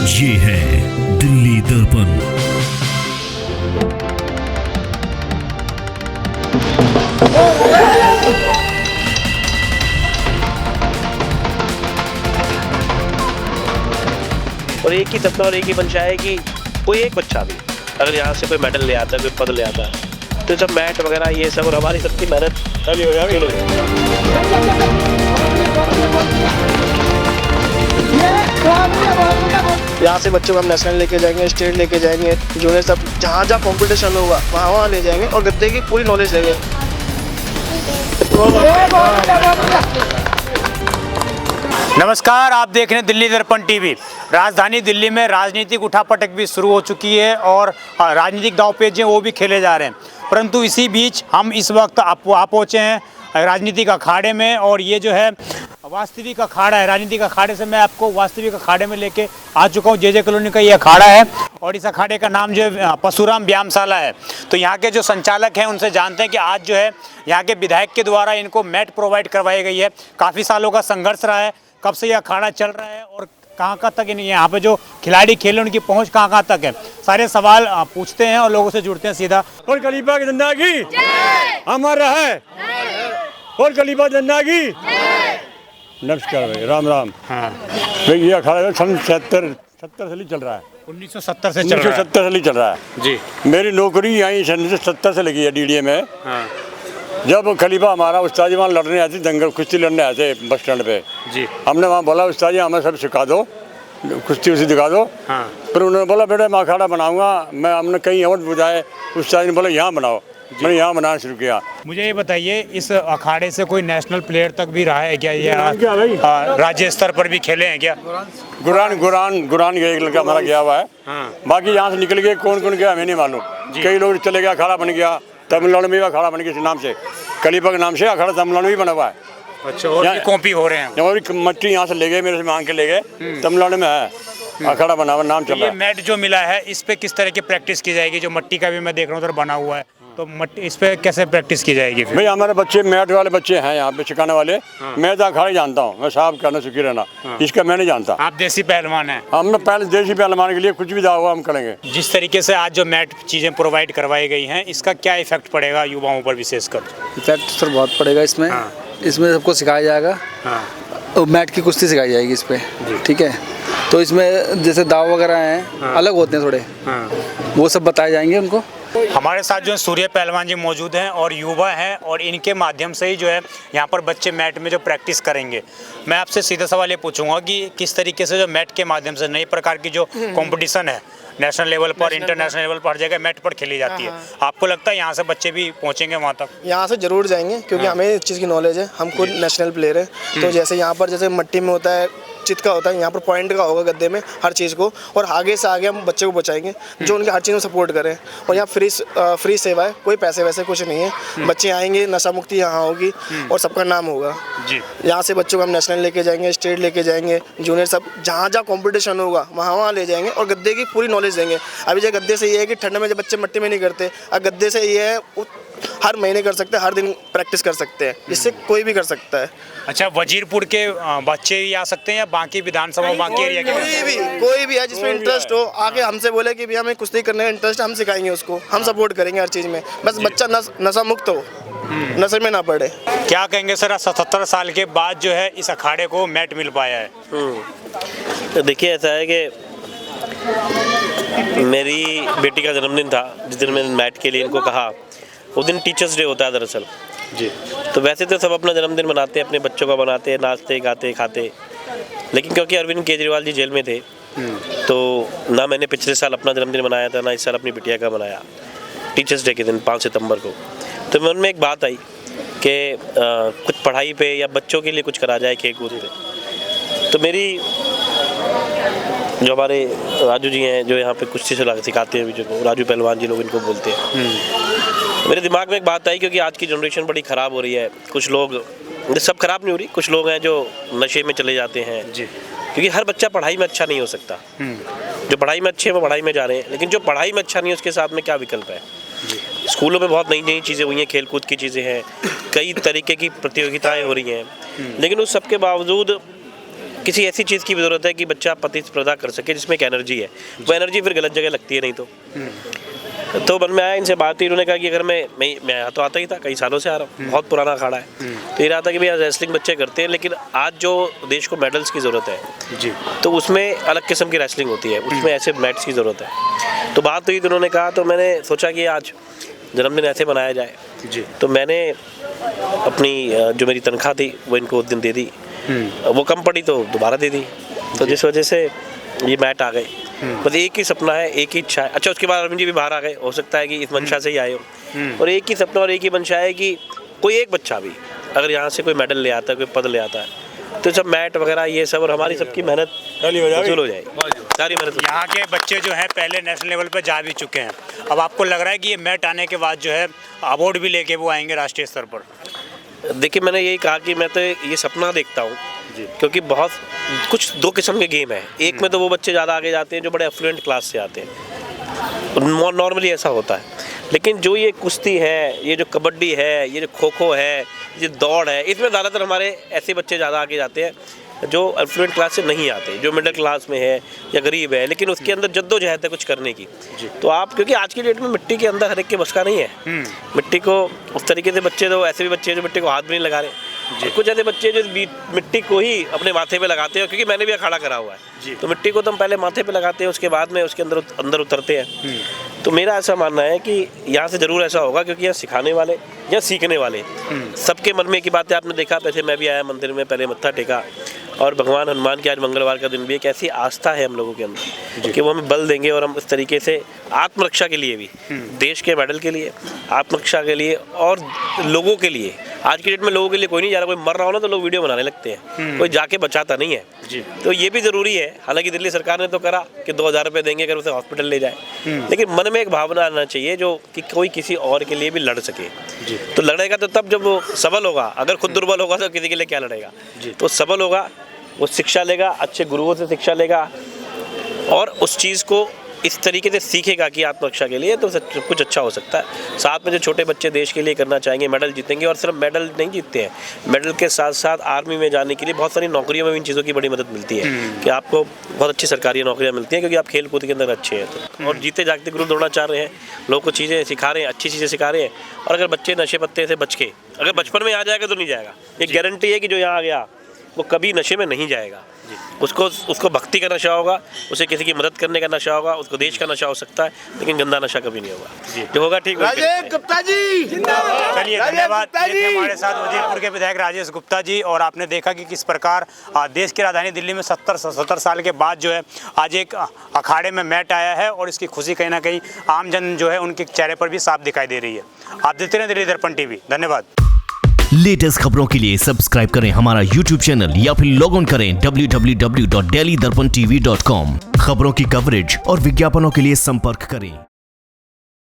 ये है दिल्ली दर्पण। और एक ही सपना और एक ही मंशा है कि कोई एक बच्चा भी अगर यहाँ से कोई मेडल ले आता है, कोई पद ले आता है, तो सब मैट वगैरह ये सब और हमारी सबकी मेहनत कभी हो जाएगी। यहाँ से बच्चों को हम नेशनल लेके जाएंगे, स्टेट लेके जाएंगे, जूनियर सब जहाँ जहाँ कंपटीशन होगा वहाँ ले जाएंगे और गद्दे की पूरी नॉलेज देंगे। नमस्कार, आप देख रहे हैं दिल्ली दर्पण टीवी। राजधानी दिल्ली में राजनीतिक उठापटक भी शुरू हो चुकी है और राजनीतिक दांवपेच हैं वो भी खेले जा रहे हैं। परंतु इसी बीच हम इस वक्त आप पहुँचे हैं राजनीतिक अखाड़े में, और ये जो है वास्तविक अखाड़ा है। राजनीतिक अखाड़े से मैं आपको वास्तविक अखाड़े में लेके आ चुका हूँ। जे कॉलोनी का ये अखाड़ा है और इस अखाड़े का नाम जो है परशुराम व्यायामशाला है। तो यहाँ के जो संचालक हैं उनसे जानते हैं कि आज जो है यहाँ के विधायक के द्वारा इनको मैट प्रोवाइड करवाई गई है। काफ़ी सालों का संघर्ष रहा है, कब से यह अखाड़ा चल रहा है और कहाँ तक यहाँ पे जो खिलाड़ी खेल उनकी पहुँच कहाँ तक है। सारे सवाल पूछते हैं और लोगों से जुड़ते हैं सीधा। और खलीफा की जिंदगी अमर रहे, और खलीफा जिंदगी। नमस्कार भाई, राम राम। हाँ भाई, ये अखाड़ा सन 70 से चल रहा है। 1970 से चल रहा है जी। मेरी नौकरी यहीं सन 70 से लगी है डीडीए में। हाँ। जब खलीफा हमारा उस्ताद जी वहाँ लड़ने आए थे, दंगल कुश्ती लड़ने आए थे बस स्टैंड पे जी। हमने वहाँ बोला उस्ताद जी हमें सब सिखा दो, कुश्ती उसी दिखा दो। हाँ। फिर उन्होंने बोला बेटा मैं अखाड़ा बनाऊंगा। हमने कहीं और बुझाए, उस्ताद जी ने बोला यहाँ बनाओ। मैंने यहाँ बनाना शुरू किया। मुझे ये बताइए, इस अखाड़े से कोई नेशनल प्लेयर तक भी रहा है क्या? ये राज्य स्तर पर भी खेले हैं क्या? गुरान गया एक लड़का हमारा गया हुआ है। हाँ। बाकी यहाँ से निकल गए, कौन गया हमें नहीं मालूम। कई लोग चले गया, अखाड़ा बन गया तमिलनाडु में भी अखाड़ा बन गया इस नाम से, खलीफा के नाम से अखाड़ा तमिलनाडु भी बना हुआ है। अच्छा, और भी कॉपी हो रहे हैं। और मट्टी यहाँ से ले गए, मेरे से मांग के ले गए, तमिलनाडु में है अखाड़ा बना हुआ, नाम चल रहा है। ये मैट जो मिला है इस पे किस तरह की प्रैक्टिस की जाएगी? जो मट्टी का भी मैं देख रहा हूँ उधर बना हुआ है, तो इस पे कैसे प्रैक्टिस की जाएगी? भाई हमारे बच्चे मैट वाले बच्चे हैं यहाँ पे सिखाने वाले। हाँ। मैं तो अखाड़ा जानता हूँ, मैं साहब करना सुखी रहना। हाँ। इसका मैं नहीं जानता। आप देसी पहलवान हैं? हमने पहले देसी पहलवान के लिए कुछ भी दावा हम करेंगे। जिस तरीके से आज जो मैट चीजें प्रोवाइड करवाई गई हैं, इसका क्या इफेक्ट पड़ेगा युवाओं पर विशेषकर? इफेक्ट सर बहुत पड़ेगा इसमें। हाँ। इसमें सबको सिखाया जाएगा। हाँ। तो मैट की कुश्ती सिखाई जाएगी इस पे, ठीक है। तो इसमें जैसे दाव वगैरह हैं। हाँ। अलग होते हैं थोड़े। हाँ। वो सब बताए जाएंगे उनको। हमारे साथ जो है सूर्य पहलवान जी मौजूद हैं और युवा हैं, और इनके माध्यम से ही जो है यहाँ पर बच्चे मैट में जो प्रैक्टिस करेंगे। मैं आपसे सीधा सवाल ये पूछूंगा कि किस तरीके से जो मैट के माध्यम से नई प्रकार की जो कंपटीशन है नेशनल लेवल पर, इंटरनेशनल लेवल पर, हर जगह मैट पर खेली जाती है, आपको लगता है यहाँ से बच्चे भी पहुँचेंगे वहाँ तक? यहाँ से जरूर जाएंगे, क्योंकि हमें इस चीज़ की नॉलेज है, हम खुद नेशनल प्लेयर है। तो जैसे यहाँ पर जैसे मट्टी में होता है, चित का होता है, यहाँ पर पॉइंट का होगा गद्दे में हर चीज़ को, और आगे से आगे हम बच्चे को बचाएंगे जो उनके हर चीज़ में सपोर्ट करें। और यहाँ फ्री सेवा है, कोई पैसे वैसे कुछ नहीं है। बच्चे आएंगे, नशा मुक्ति यहाँ होगी और सबका नाम होगा जी। यहाँ से बच्चों को हम नेशनल लेके जाएंगे, स्टेट लेके जाएंगे, जूनियर सब जहाँ जहाँ कॉम्पिटिशन होगा वहाँ ले जाएंगे और गद्दे की पूरी नॉलेज देंगे। अभी जो गद्दे से ये है कि ठंड में जब बच्चे मट्टी में नहीं करते, अब गद्दे से ये है हर महीने कर सकते हैं, हर दिन प्रैक्टिस कर सकते हैं, इससे कोई भी कर सकता है। अच्छा, वजीरपुर के बच्चे ही आ सकते हैं या बाकी विधानसभा, बाकी एरिया के? कोई भी है जिसमें इंटरेस्ट हो, आके हमसे बोले कि भैया हमें कुश्ती करने का इंटरेस्ट, हम सिखाएंगे उसको, हम सपोर्ट करेंगे हर चीज़ में। बस बच्चा नशा मुक्त हो, नशे में ना पड़े। क्या कहेंगे सर, 77 साल के बाद जो है इस अखाड़े को मैट मिल पाया है? तो देखिए, ऐसा है कि मेरी बेटी का जन्मदिन था, जिस दिन मैंने मैट के लिए इनको कहा, उस दिन टीचर्स डे होता है दरअसल जी। तो वैसे तो सब अपना जन्मदिन मनाते हैं, अपने बच्चों का बनाते हैं, नाचते गाते खाते, लेकिन क्योंकि अरविंद केजरीवाल जी जेल में थे, तो ना मैंने पिछले साल अपना जन्मदिन मनाया था, ना इस साल अपनी बिटिया का मनाया टीचर्स डे के दिन 5 सितंबर को। तो मन में एक बात आई कि कुछ पढ़ाई पे या बच्चों के लिए कुछ करा जाए, खेल कूद पे। तो मेरी जो हमारे राजू जी हैं, जो यहाँ पे कुश्ती सिखाते हैं जो राजू पहलवान जी लोग इनको बोलते हैं, मेरे दिमाग में एक बात आई, क्योंकि आज की जनरेशन बड़ी ख़राब हो रही है। कुछ लोग, सब ख़राब नहीं हो रही, कुछ लोग हैं जो नशे में चले जाते हैं जी। क्योंकि हर बच्चा पढ़ाई में अच्छा नहीं हो सकता। जो पढ़ाई में अच्छे हैं वो पढ़ाई में जा रहे हैं, लेकिन जो पढ़ाई में अच्छा नहीं है उसके साथ में क्या विकल्प है? स्कूलों में बहुत नई नई चीज़ें हुई हैं, खेल कूद की चीज़ें हैं, कई तरीके की प्रतियोगिताएं हो रही हैं, लेकिन उस सब के बावजूद किसी ऐसी चीज़ की भी ज़रूरत है कि बच्चा प्रतिस्पर्धा कर सके जिसमें एक एनर्जी है। वो एनर्जी फिर गलत जगह लगती है नहीं तो मन में आया, इनसे बात हुई, इन्होंने कहा कि अगर मैं यहाँ तो आता ही था, कई सालों से आ रहा हूँ, बहुत पुराना अखाड़ा है। तो ये रहा था कि भैया रेसलिंग बच्चे करते हैं, लेकिन आज जो देश को मेडल्स की ज़रूरत है जी, तो उसमें अलग किस्म की रेसलिंग होती है, उसमें ऐसे मैट्स की ज़रूरत है। तो बात हुई तो उन्होंने कहा, तो मैंने सोचा कि आज जन्मदिन ऐसे मनाया जाए जी। तो मैंने अपनी जो मेरी तनख्वाह थी वो इनको उस दिन दे दी, वो कम पड़ी तो दोबारा दे दी। तो जिस वजह से ये मैट आ गए। बस एक ही सपना है, एक ही इच्छा है। अच्छा, उसके बाद अरविंद जी भी बाहर आ गए, हो सकता है कि इस मंशा से ही आए हो। और एक ही सपना और एक ही मंशा है कि कोई एक बच्चा भी अगर यहाँ से कोई मेडल ले आता है, कोई पद ले आता है, तो सब मैट वगैरह ये सब और हमारी सबकी मेहनत वसूल हो जाएगी, सारी मेहनत। यहाँ के बच्चे जो हैं पहले नेशनल लेवल पर जा भी चुके हैं, अब आपको लग रहा है कि ये मैट आने के बाद जो है अवार्ड भी लेके वो आएंगे राष्ट्रीय स्तर पर? देखिए, मैंने यही कहा कि मैं तो ये सपना देखता हूँ, क्योंकि बहुत कुछ दो किस्म के गेम है। एक में तो वो बच्चे ज़्यादा आगे जाते हैं जो बड़े एफ्लुएंट क्लास से आते हैं, नॉर्मली ऐसा होता है। लेकिन जो ये कुश्ती है, ये जो कबड्डी है, ये जो खो खो है, ये दौड़ है, इसमें ज़्यादातर हमारे ऐसे बच्चे ज़्यादा आगे जाते हैं जो एफ्लुएंट क्लास से नहीं आते, जो मिडिल क्लास में है या गरीब है, लेकिन उसके अंदर जद्दोजहद है कुछ करने की। तो आप, क्योंकि आज की डेट में मिट्टी के अंदर हर एक के बस का नहीं है। मिट्टी को उस तरीके से बच्चे, तो ऐसे भी बच्चे हैं जो मिट्टी को हाथ भी नहीं लगा रहे, कुछ ऐसे बच्चे जो मिट्टी को ही अपने माथे पे लगाते हैं, क्योंकि मैंने भी अखाड़ा करा हुआ है। तो मिट्टी को तो हम पहले माथे पे लगाते हैं, उसके बाद में उसके अंदर उतरते हैं। तो मेरा ऐसा मानना है कि यहाँ से ज़रूर ऐसा होगा, क्योंकि यहाँ सिखाने वाले या सीखने वाले सबके मन में की बात है। आपने देखा, वैसे मैं भी आया मंदिर में, पहले मत्था टेका, और भगवान हनुमान की आज मंगलवार का दिन भी एक ऐसी आस्था है हम लोगों के अंदर कि वो हमें बल देंगे, और हम इस तरीके से आत्मरक्षा के लिए भी, देश के मेडल के लिए, आत्मरक्षा के लिए और लोगों के लिए। आज की डेट में लोगों के लिए कोई नहीं जा रहा, कोई मर रहा हो ना तो लोग वीडियो बनाने लगते हैं, कोई जाके बचाता नहीं है जी। तो ये भी ज़रूरी है। हालांकि दिल्ली सरकार ने तो करा कि 2000 रुपये देंगे अगर उसे हॉस्पिटल ले जाए, लेकिन मन में एक भावना आना चाहिए जो कि कोई किसी और के लिए भी लड़ सके जी। तो लड़ेगा तो तब जब वो सबल होगा, अगर खुद दुर्बल होगा तो किसी के लिए क्या लड़ेगा जी। तो सबल होगा, वो शिक्षा लेगा, अच्छे गुरुओं से शिक्षा लेगा, और उस चीज़ को इस तरीके से सीखेगा कि आत्मरक्षा के लिए तो कुछ अच्छा हो सकता है। साथ में जो छोटे बच्चे देश के लिए करना चाहेंगे, मेडल जीतेंगे, और सिर्फ मेडल नहीं जीतते हैं, मेडल के साथ साथ आर्मी में जाने के लिए बहुत सारी नौकरियों में भी इन चीज़ों की बड़ी मदद मिलती है कि आपको बहुत अच्छी सरकारी नौकरियां मिलती हैं, क्योंकि आप खेल कूद के अंदर अच्छे हैं। तो और जीते जागते गुरु द्रोणाचार्य हैं, लोगों को चीज़ें सिखा रहे हैं, अच्छी चीज़ें सिखा रहे हैं। और अगर बच्चे नशे पत्ते से बच के अगर बचपन में आ जाएगा तो नहीं जाएगा, एक गारंटी है कि जो यहाँ आ गया वो कभी नशे में नहीं जाएगा। उसको भक्ति का नशा होगा, उसे किसी की मदद करने का नशा होगा, उसको देश का नशा हो सकता है, लेकिन गंदा नशा कभी नहीं होगा। जो होगा ठीक होगा। राजेश गुप्ता जी चलिए, धन्यवाद। ये थे हमारे साथ उदयपुर के विधायक राजेश गुप्ता जी। और आपने देखा कि किस प्रकार देश की राजधानी दिल्ली में 70 साल के बाद जो है आज एक अखाड़े में मैट आया है, और इसकी खुशी कहीं ना कहीं आम जन जो है उनके चेहरे पर भी साफ दिखाई दे रही है। आप देखते रहे दिल्ली दर्पण टीवी। धन्यवाद। लेटेस्ट खबरों के लिए सब्सक्राइब करें हमारा यूट्यूब चैनल या फिर लॉग ऑन करें www.delhidarpantv.com। खबरों की कवरेज और विज्ञापनों के लिए संपर्क करें।